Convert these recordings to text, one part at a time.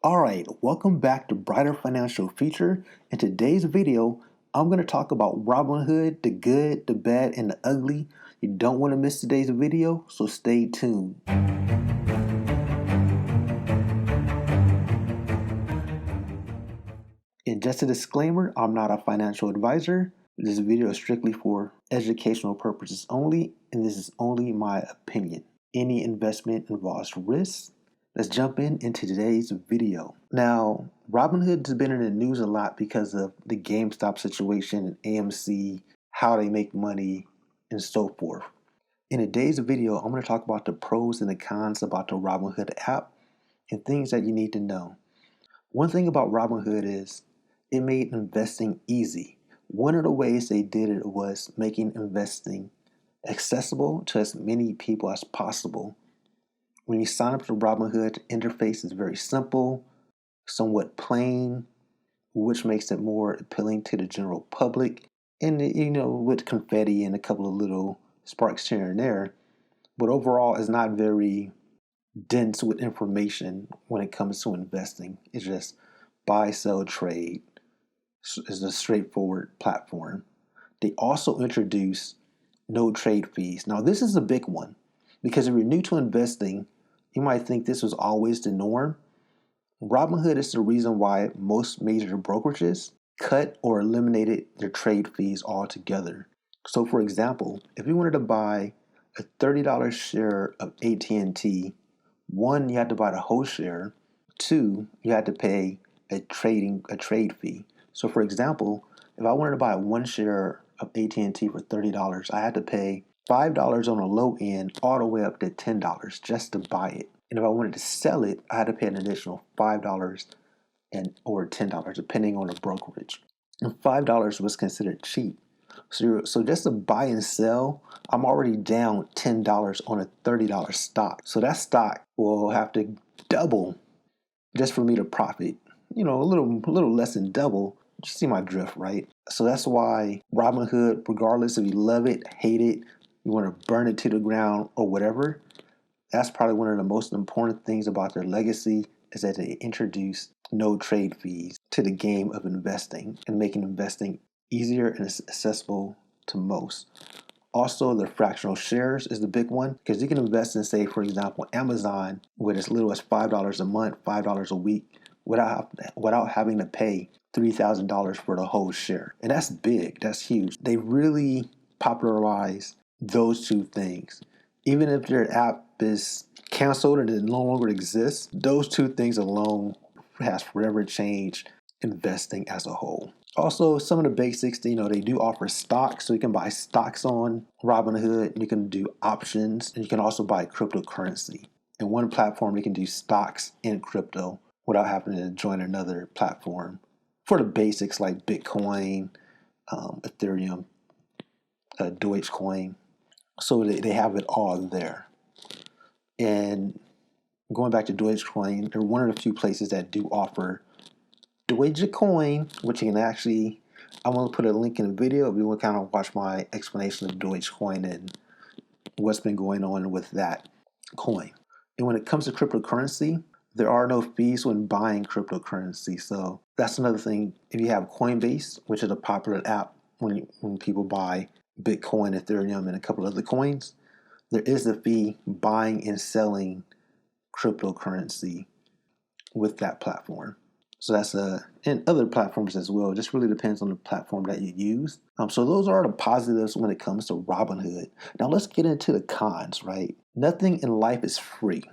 Alright, welcome back to Brighter Financial Future. In today's video, I'm going to talk about Robinhood, the good, the bad, and the ugly. You don't want to miss today's video, so stay tuned. And just a disclaimer, I'm not a financial advisor. This video is strictly for educational purposes only, and this is only my opinion. Any investment involves risks. Let's jump into today's video. Now, Robinhood has been in the news a lot because of the GameStop situation and AMC, how they make money, and so forth. In today's video, I'm going to talk about the pros and the cons about the Robinhood app and things that you need to know. One thing about Robinhood is it made investing easy. One of the ways they did it was making investing accessible to as many people as possible. When you sign up to Robinhood, the interface is very simple, somewhat plain, which makes it more appealing to the general public. And with confetti and a couple of little sparks here and there, but overall, it's not very dense with information when it comes to investing. It's just buy, sell, trade. It's a straightforward platform. They also introduced no trade fees. Now, this is a big one because if you're new to investing, you might think this was always the norm. Robinhood is the reason why most major brokerages cut or eliminated their trade fees altogether. So for example, if you wanted to buy a $30 share of AT&T, one, you had to buy the whole share. Two, you had to pay a trade fee. So for example, if I wanted to buy one share of AT&T for $30, I had to pay $5 on the low end all the way up to $10 just to buy it. And if I wanted to sell it, I had to pay an additional $5 or $10 depending on the brokerage. And $5 was considered cheap. So just to buy and sell, I'm already down $10 on a $30 stock. So that stock will have to double just for me to profit. A little less than double. You see my drift, right? So that's why Robinhood, regardless if you love it, hate it, you want to burn it to the ground or whatever, that's probably one of the most important things about their legacy is that they introduced no trade fees to the game of investing and making investing easier and accessible to most. Also, the fractional shares is the big one because you can invest in, say, for example, Amazon with as little as $5 a month, $5 a week without having to pay $3,000 for the whole share. And that's big. That's huge. They really popularized those two things. Even if their app is canceled and it no longer exists, those two things alone has forever changed investing as a whole. Also, some of the basics, they do offer stocks, so you can buy stocks on Robinhood. You can do options, and you can also buy cryptocurrency. In one platform, you can do stocks in crypto without having to join another platform for the basics like Bitcoin, Ethereum, Dogecoin. So they have it all there. And going back to Dogecoin, they're one of the few places that do offer Dogecoin, which you can actually, I'm going to put a link in the video if you want to kind of watch my explanation of Dogecoin and what's been going on with that coin. And when it comes to cryptocurrency, there are no fees when buying cryptocurrency. So that's another thing. If you have Coinbase, which is a popular app when people buy Bitcoin, Ethereum, and a couple other coins, there is a fee buying and selling cryptocurrency with that platform. So that's and other platforms as well. It just really depends on the platform that you use. So those are the positives when it comes to Robinhood. Now let's get into the cons, right? Nothing in life is free.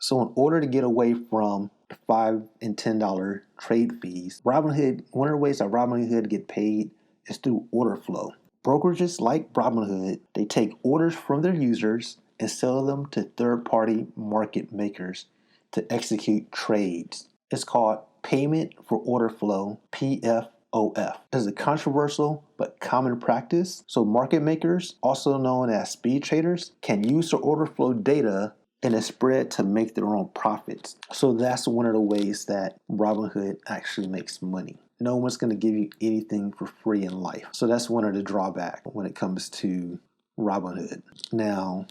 So in order to get away from $5 and $10 trade fees, Robinhood, one of the ways that Robinhood get paid is through order flow. Brokerages like Robinhood, they take orders from their users and sell them to third-party market makers to execute trades. It's called Payment for Order Flow, PFOF. It's a controversial but common practice. So market makers, also known as speed traders, can use the order flow data in a spread to make their own profits. So that's one of the ways that Robinhood actually makes money. No one's going to give you anything for free in life. So that's one of the drawbacks when it comes to Robinhood. Now,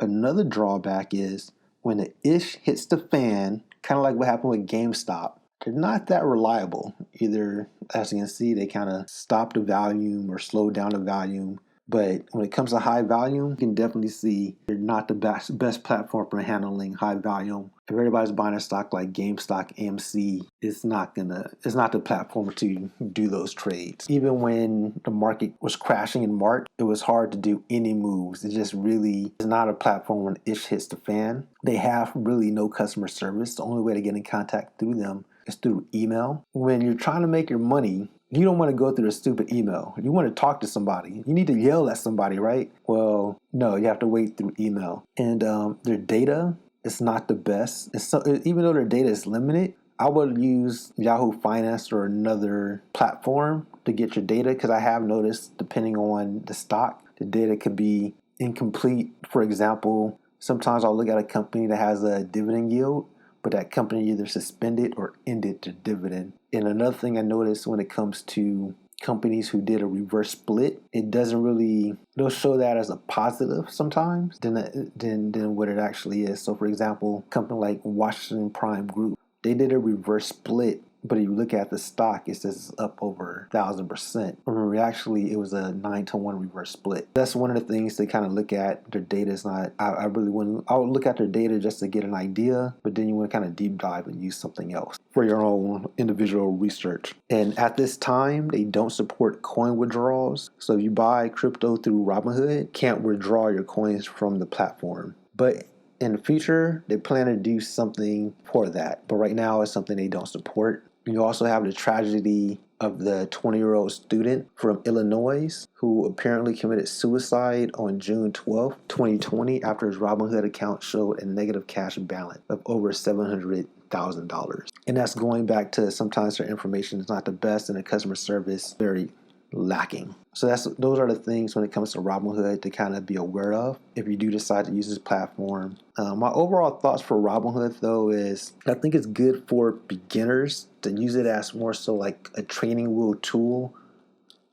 another drawback is when the ish hits the fan, Kind of like what happened with GameStop. They're not that reliable. Either, as you can see, they kind of stop the volume or slow down the volume. But when it comes to high volume, you can definitely see they're not the best platform for handling high volume. If everybody's buying a stock like GameStop, AMC, it's not the platform to do those trades. Even when the market was crashing in March, it was hard to do any moves. It just really is not a platform when ish hits the fan. They have really no customer service. The only way to get in contact through them is through email. When you're trying to make your money, you don't want to go through a stupid email. You want to talk to somebody. You need to yell at somebody, right? Well, no, you have to wait through email. And their data is not the best. Even though their data is limited, I would use Yahoo Finance or another platform to get your data, because I have noticed, depending on the stock, the data could be incomplete. For example, sometimes I'll look at a company that has a dividend yield, but that company either suspended or ended their dividend. And another thing I noticed when it comes to companies who did a reverse split, they'll show that as a positive sometimes than what it actually is. So for example, a company like Washington Prime Group, they did a reverse split, but if you look at the stock, it says it's up over 1,000%. Remember, actually, it was a 9-to-1 reverse split. That's one of the things they kind of look at. Their data is not, I would look at their data just to get an idea, but then you want to kind of deep dive and use something else for your own individual research. And at this time, they don't support coin withdrawals. So if you buy crypto through Robinhood, can't withdraw your coins from the platform. But in the future, they plan to do something for that. But right now, it's something they don't support. You also have the tragedy of the 20-year-old student from Illinois who apparently committed suicide on June 12, 2020, after his Robinhood account showed a negative cash balance of over $700,000. And that's going back to sometimes their information is not the best and the customer service very lacking. So those are the things when it comes to Robinhood to kind of be aware of if you do decide to use this platform. My overall thoughts for Robinhood, though, is I think it's good for beginners to use it as more so like a training wheel tool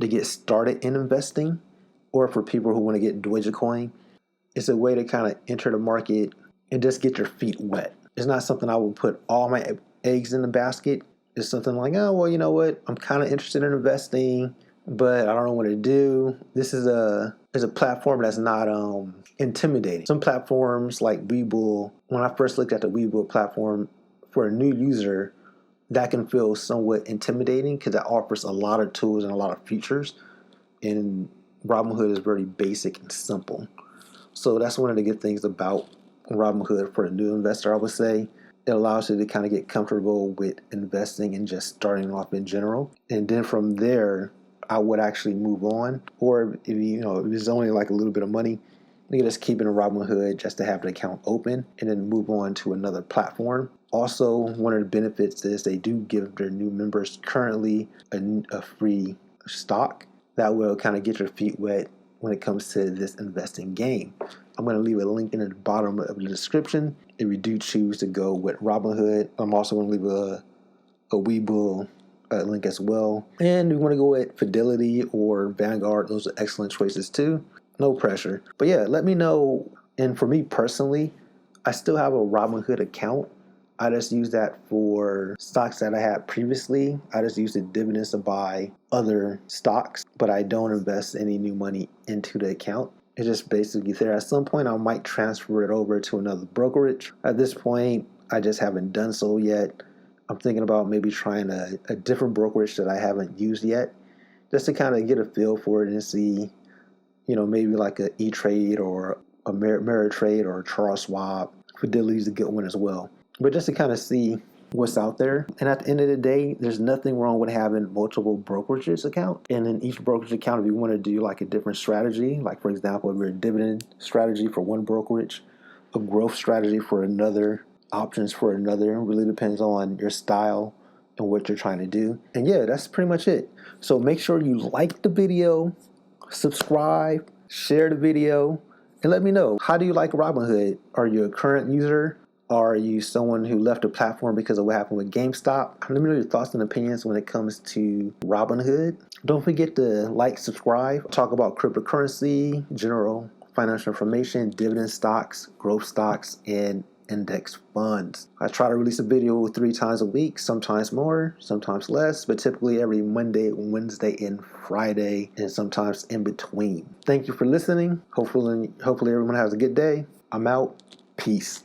to get started in investing, or for people who want to get Dogecoin. It's a way to kind of enter the market and just get your feet wet. It's not something I will put all my eggs in the basket. It's something like, oh, well, you know what? I'm kind of interested in investing, but I don't know what to do. This is a platform that's not intimidating. Some platforms like Webull, when I first looked at the Webull platform, for a new user, that can feel somewhat intimidating because it offers a lot of tools and a lot of features. And Robinhood is very basic and simple. So that's one of the good things about Robinhood for a new investor, I would say. It allows you to kind of get comfortable with investing and just starting off in general. And then from there, I would actually move on. Or if it's only like a little bit of money, you can just keep it in Robinhood just to have the account open and then move on to another platform. Also, one of the benefits is they do give their new members currently a free stock that will kind of get your feet wet when it comes to this investing game. I'm going to leave a link in the bottom of the description if you do choose to go with Robinhood. I'm also going to leave a Webull link as well. And we want to go with Fidelity or Vanguard. Those are excellent choices too. No pressure. But yeah, let me know. And for me personally, I still have a Robinhood account. I just use that for stocks that I had previously. I just use the dividends to buy other stocks, but I don't invest any new money into the account. It's just basically there. At some point, I might transfer it over to another brokerage. At this point, I just haven't done so yet. I'm thinking about maybe trying a different brokerage that I haven't used yet, just to kind of get a feel for it and see, maybe like a E-Trade or a Ameritrade or a Charles Schwab. Fidelity is a good one as well. But just to kind of see what's out there. And at the end of the day, there's nothing wrong with having multiple brokerages account. And in each brokerage account, if you want to do like a different strategy, like for example, if you're a dividend strategy for one brokerage, a growth strategy for another, options for another, it really depends on your style and what you're trying to do. And yeah, that's pretty much it. So make sure you like the video, subscribe, share the video, and let me know, how do you like Robinhood? Are you a current user? Are you someone who left the platform because of what happened with GameStop? Let me know your thoughts and opinions when it comes to Robinhood. Don't forget to like, subscribe, talk about cryptocurrency, general financial information, dividend stocks, growth stocks, and index funds. I try to release a video 3 times a week, sometimes more, sometimes less, but typically every Monday, Wednesday, and Friday, and sometimes in between. Thank you for listening. Hopefully everyone has a good day. I'm out. Peace.